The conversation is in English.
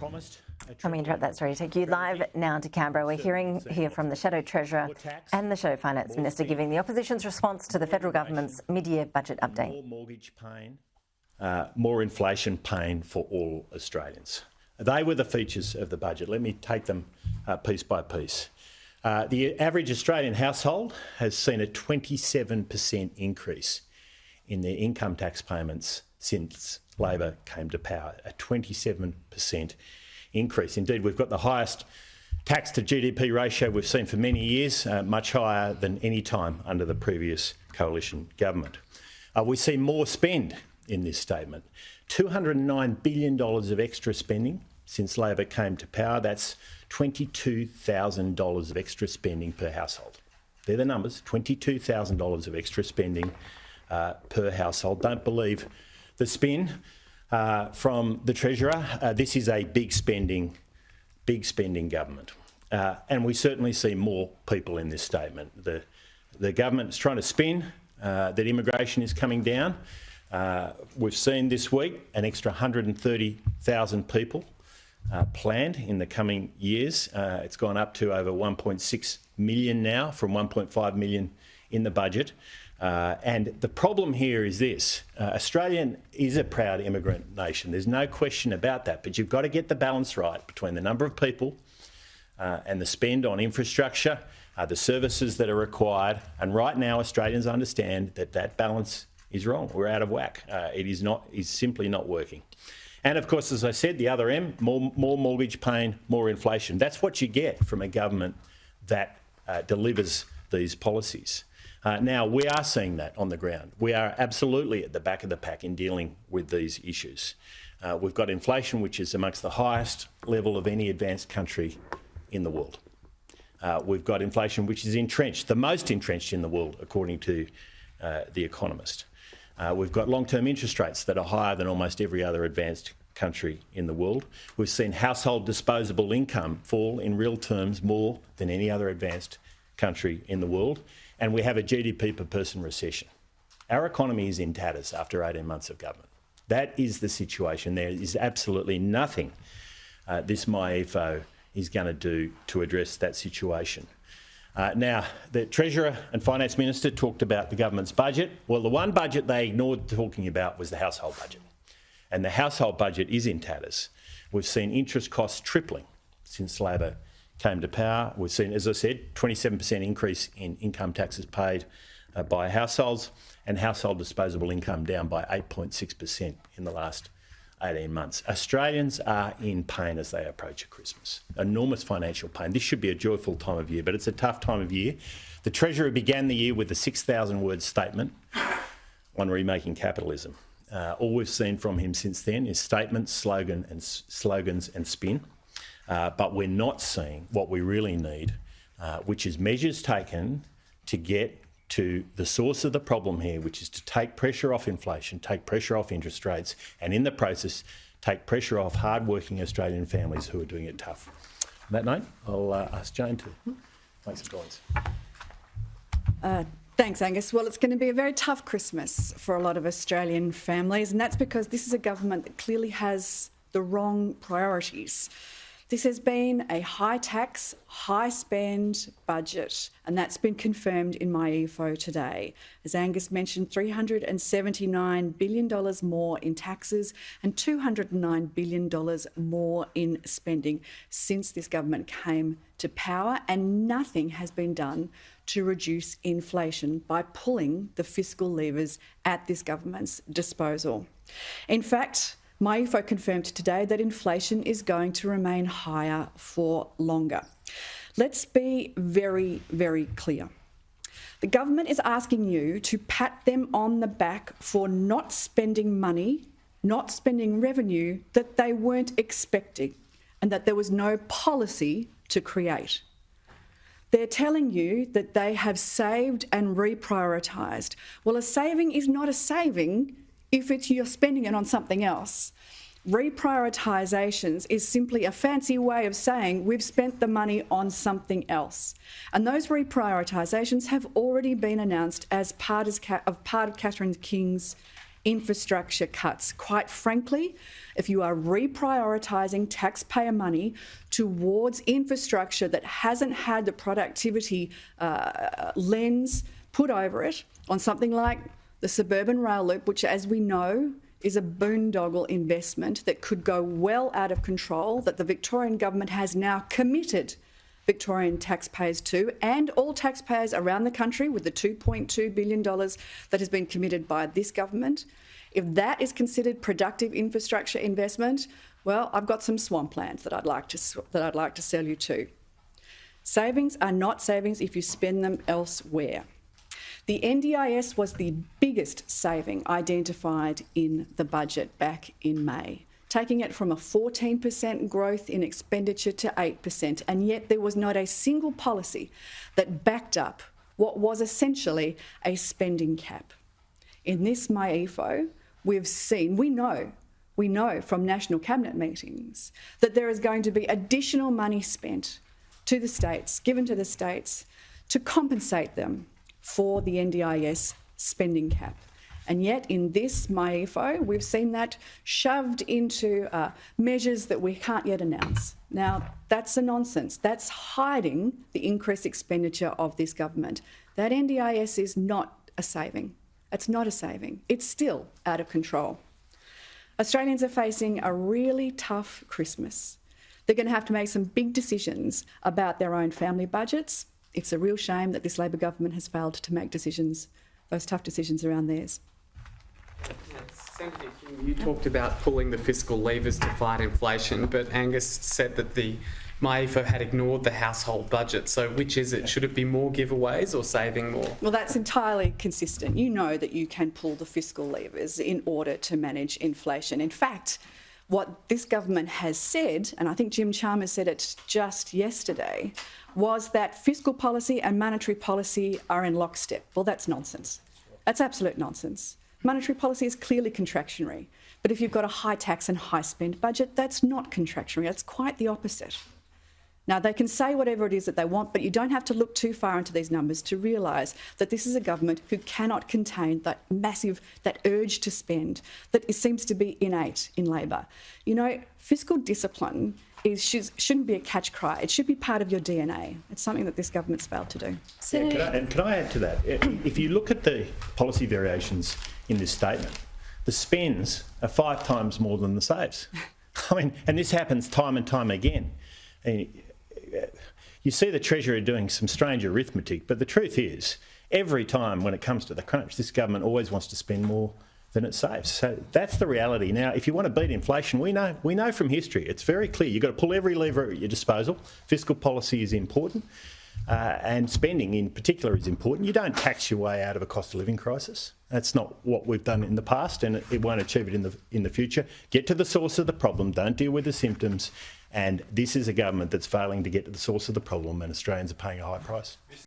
promised. Let me interrupt that. Sorry to take you live now to Canberra. We're hearing here from the Shadow Treasurer and the Shadow Finance Minister giving the opposition's response to the federal government's mid-year budget update. More mortgage pain, more inflation pain for all Australians. They were the features of the budget. Let me take them piece by piece. The average Australian household has seen a 27% increase in their income tax payments since Labor came to power, a 27% increase. Indeed, we've got the highest tax to GDP ratio we've seen for many years, much higher than any time under the previous coalition government. We see more spend in this statement. $209 billion of extra spending since Labor came to power. That's $22,000 of extra spending per household. They're the numbers, $22,000 of extra spending per household. Don't believe the spin from the Treasurer. This is a big spending government. And we certainly see more people in this statement. The government is trying to spin that immigration is coming down. We've seen this week an extra 130,000 people planned in the coming years. It's gone up to over 1.6 million now from 1.5 million in the budget. And the problem here is this. Australia is a proud immigrant nation. There's no question about that. But you've got to get the balance right between the number of people and the spend on infrastructure, the services that are required. And right now, Australians understand that that balance is wrong. We're out of whack. It is simply not working. And of course, as I said, the other M, more mortgage pain, more inflation. That's what you get from a government that delivers these policies. Now, we are seeing that on the ground. We are absolutely at the back of the pack in dealing with these issues. We've got inflation, which is amongst the highest level of any advanced country in the world. We've got inflation, which is entrenched, the most entrenched in the world, according to The Economist. We've got long-term interest rates that are higher than almost every other advanced country in the world. We've seen household disposable income fall in real terms more than any other advanced country in the world. And we have a GDP per person recession. Our economy is in tatters after 18 months of government. That is the situation. There is absolutely nothing this MYEFO is going to do to address that situation. Now, the Treasurer and Finance Minister talked about the government's budget. Well, the one budget they ignored talking about was the household budget. And the household budget is in tatters. We've seen interest costs tripling since Labor came to power. We've seen, as I said, 27% increase in income taxes paid by households, and household disposable income down by 8.6% in the last 18 months. Australians are in pain as they approach Christmas. Enormous financial pain. This should be a joyful time of year, but it's a tough time of year. The Treasurer began the year with a 6,000-word statement on remaking capitalism. All we've seen from him since then is statements, slogans and spin. But we're not seeing what we really need, which is measures taken to get to the source of the problem here, which is to take pressure off inflation, take pressure off interest rates, and in the process, take pressure off hard-working Australian families who are doing it tough. On that note, I'll ask Jane to make some comments. Thanks, Angus. Well, it's going to be a very tough Christmas for a lot of Australian families, and that's because this is a government that clearly has the wrong priorities. This has been a high-tax, high-spend budget, and that's been confirmed in MYEFO today. As Angus mentioned, $379 billion more in taxes and $209 billion more in spending since this government came to power, and nothing has been done to reduce inflation by pulling the fiscal levers at this government's disposal. In fact, MYEFO confirmed today that inflation is going to remain higher for longer. Let's be very, very clear. The government is asking you to pat them on the back for not spending money, not spending revenue that they weren't expecting and that there was no policy to create. They're telling you that they have saved and reprioritised. Well, a saving is not a saving if you're spending it on something else. Reprioritisations is simply a fancy way of saying we've spent the money on something else. And those reprioritisations have already been announced as part of Catherine King's infrastructure cuts. Quite frankly, if you are reprioritising taxpayer money towards infrastructure that hasn't had the productivity lens put over it on something like the suburban rail loop, which, as we know, is a boondoggle investment that could go well out of control, that the Victorian government has now committed Victorian taxpayers to, and all taxpayers around the country, with the $2.2 billion that has been committed by this government. If that is considered productive infrastructure investment, well, I've got some swamplands that I'd like to sell you to. Savings are not savings if you spend them elsewhere. The NDIS was the biggest saving identified in the budget back in May, taking it from a 14% growth in expenditure to 8%, and yet there was not a single policy that backed up what was essentially a spending cap. In this MYEFO, we know from National Cabinet meetings that there is going to be additional money spent to the states, given to the states, to compensate them for the NDIS spending cap. And yet in this MYEFO, we've seen that shoved into measures that we can't yet announce. Now, that's a nonsense. That's hiding the increased expenditure of this government. That NDIS is not a saving. It's not a saving. It's still out of control. Australians are facing a really tough Christmas. They're going to have to make some big decisions about their own family budgets. It's a real shame that this Labor government has failed to make decisions, those tough decisions around theirs. Senator Hume, you talked about pulling the fiscal levers to fight inflation, but Angus said that the MYEFO had ignored the household budget. So which is it? Should it be more giveaways or saving more? Well, that's entirely consistent. You know that you can pull the fiscal levers in order to manage inflation. In fact, what this government has said, and I think Jim Chalmers said it just yesterday, was that fiscal policy and monetary policy are in lockstep. Well, that's nonsense. That's absolute nonsense. Monetary policy is clearly contractionary. But if you've got a high tax and high spend budget, that's not contractionary. That's quite the opposite. Now, they can say whatever it is that they want, but you don't have to look too far into these numbers to realise that this is a government who cannot contain that urge to spend that seems to be innate in Labor. You know, fiscal discipline shouldn't be a catch cry. It should be part of your DNA. It's something that this government's failed to do. Can I add to that? If you look at the policy variations in this statement, the spends are 5 times more than the saves. I mean, and this happens time and time again. You see the Treasurer doing some strange arithmetic, but the truth is, every time when it comes to the crunch, this government always wants to spend more than it saves. So that's the reality. Now, if you want to beat inflation, we know from history, it's very clear. You've got to pull every lever at your disposal. Fiscal policy is important, and spending in particular is important. You don't tax your way out of a cost of living crisis. That's not what we've done in the past, and it won't achieve it in the future. Get to the source of the problem. Don't deal with the symptoms. And this is a government that's failing to get to the source of the problem, and Australians are paying a high price.